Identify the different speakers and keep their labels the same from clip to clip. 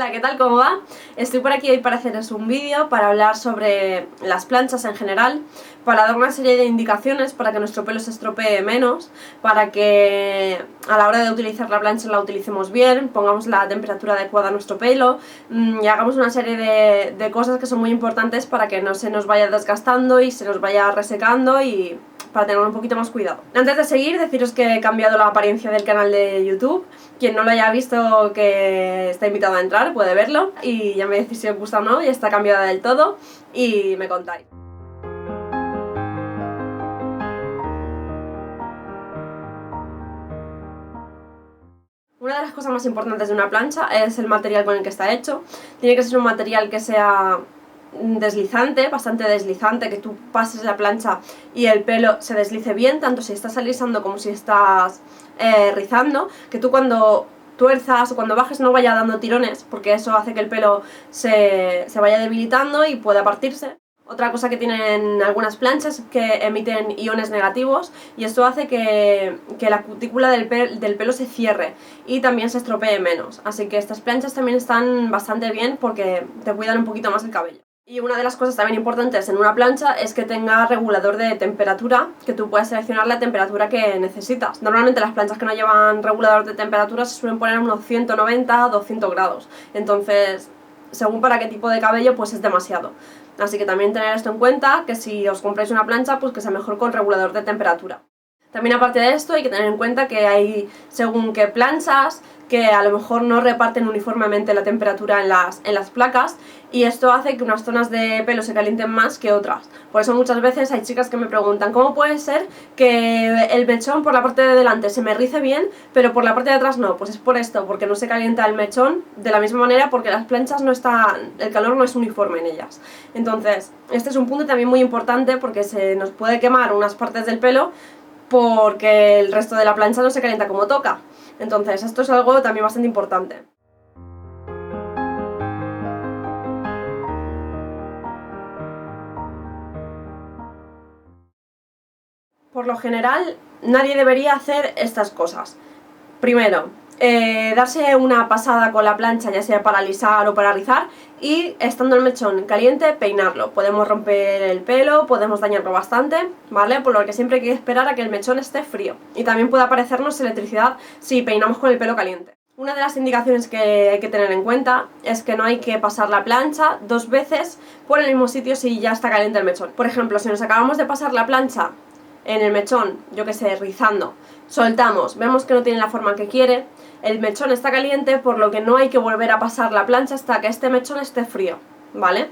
Speaker 1: Hola, ¿qué tal? ¿Cómo va? Estoy por aquí hoy para haceros un vídeo para hablar sobre las planchas en general, para dar una serie de indicaciones para que nuestro pelo se estropee menos, para que a la hora de utilizar la plancha la utilicemos bien, pongamos la temperatura adecuada a nuestro pelo y hagamos una serie de cosas que son muy importantes para que no se nos vaya desgastando y se nos vaya resecando y para tener un poquito más cuidado. Antes de seguir, deciros que he cambiado la apariencia del canal de YouTube. Quien no lo haya visto, que está invitado a entrar, puede verlo y ya me decís si os gusta o no, ya está cambiada del todo y me contáis. Una de las cosas más importantes de una plancha es el material con el que está hecho. Tiene que ser un material que sea deslizante, bastante deslizante, que tú pases la plancha y el pelo se deslice bien, tanto si estás alisando como si estás rizando, que tú cuando tuerzas o cuando bajes no vaya dando tirones, porque eso hace que el pelo se vaya debilitando y pueda partirse. Otra cosa que tienen algunas planchas es que emiten iones negativos y esto hace que la cutícula del pelo se cierre y también se estropee menos. Así que estas planchas también están bastante bien porque te cuidan un poquito más el cabello. Y una de las cosas también importantes en una plancha es que tenga regulador de temperatura, que tú puedas seleccionar la temperatura que necesitas. Normalmente las planchas que no llevan regulador de temperatura se suelen poner unos 190, 200 grados. Entonces, según para qué tipo de cabello, pues es demasiado. Así que también tener esto en cuenta, que si os compráis una plancha, pues que sea mejor con regulador de temperatura. También aparte de esto hay que tener en cuenta que hay según qué planchas que a lo mejor no reparten uniformemente la temperatura en las placas y esto hace que unas zonas de pelo se calienten más que otras. Por eso muchas veces hay chicas que me preguntan ¿cómo puede ser que el mechón por la parte de delante se me rice bien pero por la parte de atrás no? Pues es por esto, porque no se calienta el mechón de la misma manera porque las planchas no están, el calor no es uniforme en ellas. Entonces, este es un punto también muy importante porque se nos puede quemar unas partes del pelo porque el resto de la plancha no se calienta como toca. Entonces esto es algo también bastante importante. Por lo general, nadie debería hacer estas cosas. Primero, darse una pasada con la plancha, ya sea para alisar o para rizar, y estando el mechón caliente, peinarlo. Podemos romper el pelo, podemos dañarlo bastante, ¿vale? Por lo que siempre hay que esperar a que el mechón esté frío. Y también puede aparecernos electricidad si peinamos con el pelo caliente. Una de las indicaciones que hay que tener en cuenta es que no hay que pasar la plancha 2 veces por el mismo sitio si ya está caliente el mechón. Por ejemplo, si nos acabamos de pasar la plancha en el mechón, yo que sé, rizando, soltamos, vemos que no tiene la forma que quiere, el mechón está caliente, por lo que no hay que volver a pasar la plancha hasta que este mechón esté frío, ¿vale?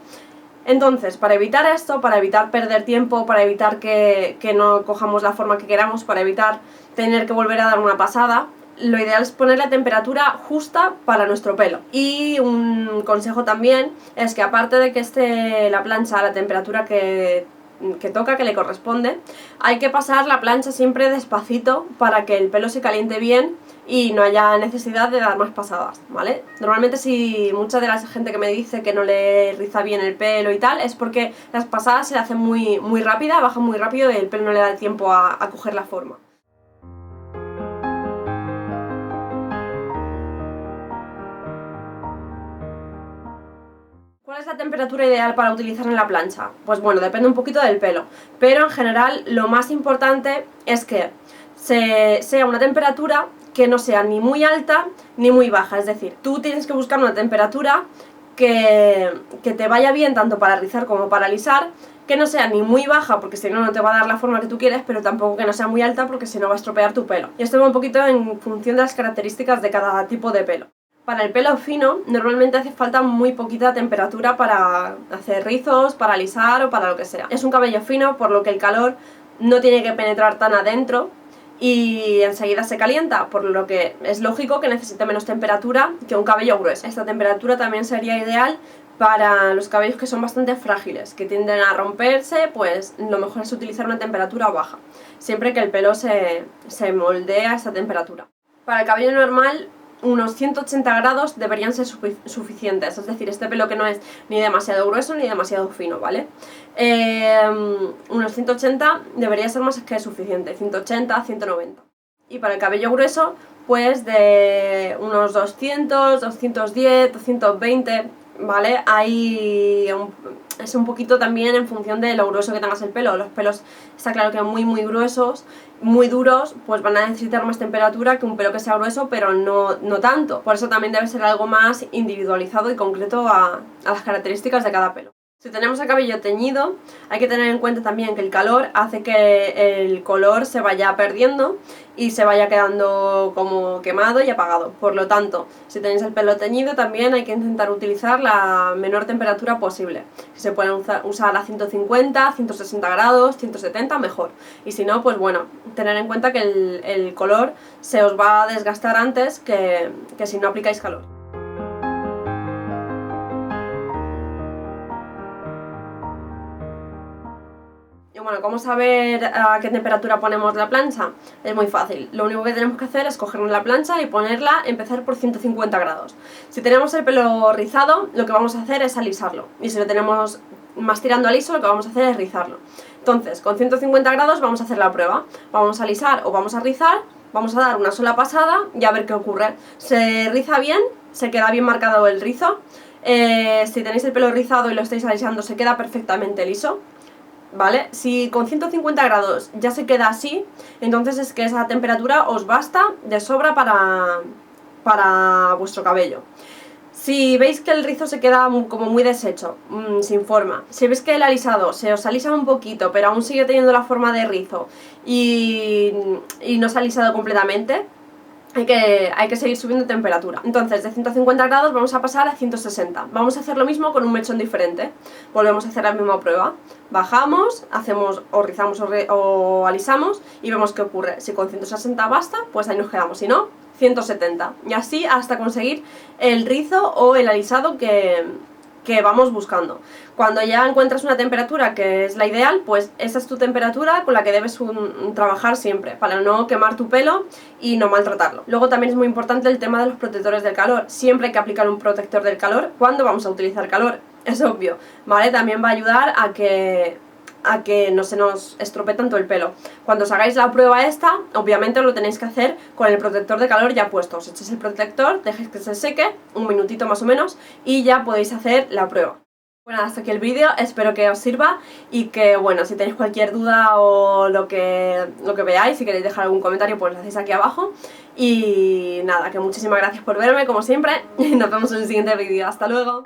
Speaker 1: Entonces, para evitar esto, para evitar perder tiempo, para evitar que no cojamos la forma que queramos, para evitar tener que volver a dar una pasada, lo ideal es poner la temperatura justa para nuestro pelo. Y un consejo también es que aparte de que esté la plancha a la temperatura que toca, que le corresponde, hay que pasar la plancha siempre despacito para que el pelo se caliente bien y no haya necesidad de dar más pasadas, ¿vale? Normalmente si mucha de la gente que me dice que no le riza bien el pelo y tal, es porque las pasadas se hacen muy rápida, bajan muy rápido y el pelo no le da tiempo a coger la forma. ¿Cuál es la temperatura ideal para utilizar en la plancha? Pues bueno, depende un poquito del pelo, pero en general lo más importante es que sea una temperatura que no sea ni muy alta ni muy baja, es decir, tú tienes que buscar una temperatura que te vaya bien tanto para rizar como para alisar, que no sea ni muy baja porque si no no te va a dar la forma que tú quieres, pero tampoco que no sea muy alta porque si no va a estropear tu pelo. Y esto va un poquito en función de las características de cada tipo de pelo. Para el pelo fino, normalmente hace falta muy poquita temperatura para hacer rizos, para alisar o para lo que sea. Es un cabello fino, por lo que el calor no tiene que penetrar tan adentro y enseguida se calienta, por lo que es lógico que necesite menos temperatura que un cabello grueso. Esta temperatura también sería ideal para los cabellos que son bastante frágiles, que tienden a romperse, pues lo mejor es utilizar una temperatura baja, siempre que el pelo se moldee a esa temperatura. Para el cabello normal, unos 180 grados deberían ser suficientes, es decir, este pelo que no es ni demasiado grueso ni demasiado fino, ¿vale? Unos 180 debería ser más que suficiente, 180, 190. Y para el cabello grueso, pues de unos 200, 210, 220, ¿vale? Ahí es un poquito también en función de lo grueso que tengas el pelo. Los pelos está claro que muy gruesos, muy duros, pues van a necesitar más temperatura que un pelo que sea grueso, pero no tanto. Por eso también debe ser algo más individualizado y concreto a las características de cada pelo. Si tenemos el cabello teñido, hay que tener en cuenta también que el calor hace que el color se vaya perdiendo y se vaya quedando como quemado y apagado. Por lo tanto, si tenéis el pelo teñido también hay que intentar utilizar la menor temperatura posible. Si se pueden usar a 150, 160 grados, 170, mejor. Y si no, pues bueno, tener en cuenta que el color se os va a desgastar antes que si no aplicáis calor. Bueno, ¿cómo saber a qué temperatura ponemos la plancha? Es muy fácil. Lo único que tenemos que hacer es cogernos la plancha y ponerla, empezar por 150 grados. Si tenemos el pelo rizado, lo que vamos a hacer es alisarlo. Y si lo tenemos más tirando a liso, lo que vamos a hacer es rizarlo. Entonces, con 150 grados vamos a hacer la prueba. Vamos a alisar o vamos a rizar, vamos a dar una sola pasada y a ver qué ocurre. Se riza bien, se queda bien marcado el rizo. Si tenéis el pelo rizado y lo estáis alisando, se queda perfectamente liso. ¿Vale? Si con 150 grados ya se queda así, entonces es que esa temperatura os basta de sobra para vuestro cabello. Si veis que el rizo se queda como muy deshecho, sin forma, si veis que el alisado se os alisa un poquito pero aún sigue teniendo la forma de rizo y no se ha alisado completamente, hay que seguir subiendo temperatura. Entonces de 150 grados vamos a pasar a 160. Vamos a hacer lo mismo con un mechón diferente. Volvemos a hacer la misma prueba. Bajamos, hacemos o rizamos o alisamos y vemos qué ocurre. Si con 160 basta, pues ahí nos quedamos. Si no, 170. Y así hasta conseguir el rizo o el alisado que vamos buscando. Cuando ya encuentras una temperatura que es la ideal, pues esa es tu temperatura con la que debes trabajar siempre, para no quemar tu pelo y no maltratarlo. Luego también es muy importante el tema de los protectores del calor. Siempre hay que aplicar un protector del calor cuando vamos a utilizar calor, es obvio, ¿vale? También va a ayudar a que no se nos estropee tanto el pelo. Cuando os hagáis la prueba esta, obviamente lo tenéis que hacer con el protector de calor ya puesto. Os echéis el protector, dejéis que se seque, un minutito más o menos, y ya podéis hacer la prueba. Bueno, hasta aquí el vídeo, espero que os sirva y que, bueno, si tenéis cualquier duda o lo que veáis, si queréis dejar algún comentario, pues lo hacéis aquí abajo. Y nada, que muchísimas gracias por verme, como siempre, y nos vemos en el siguiente vídeo. ¡Hasta luego!